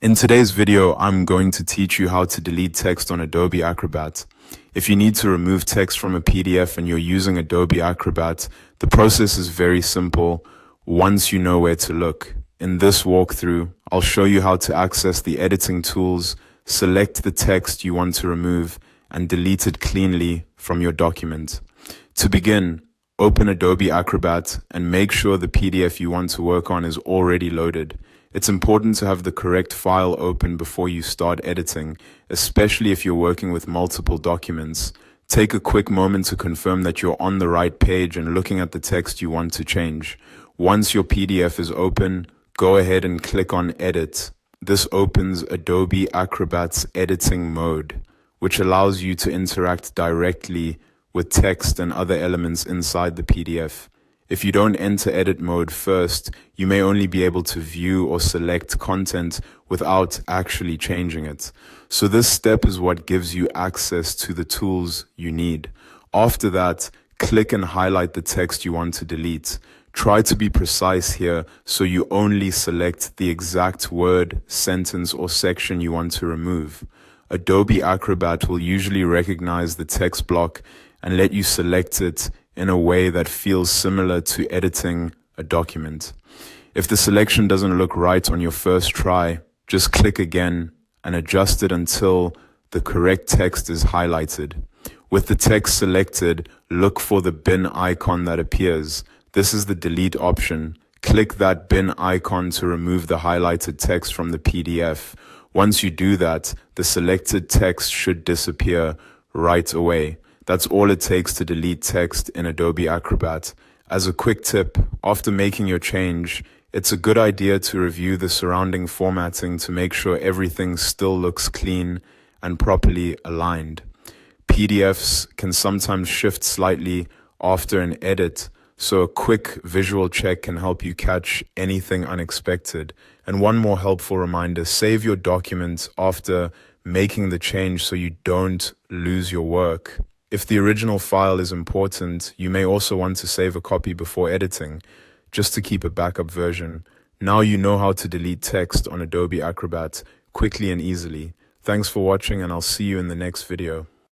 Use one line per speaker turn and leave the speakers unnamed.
In today's video, I'm going to teach you how to delete text on Adobe Acrobat. If you need to remove text from a PDF and you're using Adobe Acrobat, the process is very simple once you know where to look. In this walkthrough, I'll show you how to access the editing tools, select the text you want to remove, and delete it cleanly from your document. To begin, open Adobe Acrobat and make sure the PDF you want to work on is already loaded. It's important to have the correct file open before you start editing, especially if you're working with multiple documents. Take a quick moment to confirm that you're on the right page and looking at the text you want to change. Once your PDF is open, go ahead and click on Edit. This opens Adobe Acrobat's editing mode, which allows you to interact directly with text and other elements inside the PDF. If you don't enter edit mode first, you may only be able to view or select content without actually changing it. So this step is what gives you access to the tools you need. After that, click and highlight the text you want to delete. Try to be precise here so you only select the exact word, sentence, or section you want to remove. Adobe Acrobat will usually recognize the text block and let you select it in a way that feels similar to editing a document. If the selection doesn't look right on your first try, just click again and adjust it until the correct text is highlighted. With the text selected, look for the bin icon that appears. This is the delete option. Click that bin icon to remove the highlighted text from the PDF. Once you do that, the selected text should disappear right away. That's all it takes to delete text in Adobe Acrobat. As a quick tip, after making your change, it's a good idea to review the surrounding formatting to make sure everything still looks clean and properly aligned. PDFs can sometimes shift slightly after an edit, so a quick visual check can help you catch anything unexpected. And one more helpful reminder, save your document after making the change so you don't lose your work. If the original file is important, you may also want to save a copy before editing, just to keep a backup version. Now you know how to delete text on Adobe Acrobat quickly and easily. Thanks for watching, and I'll see you in the next video.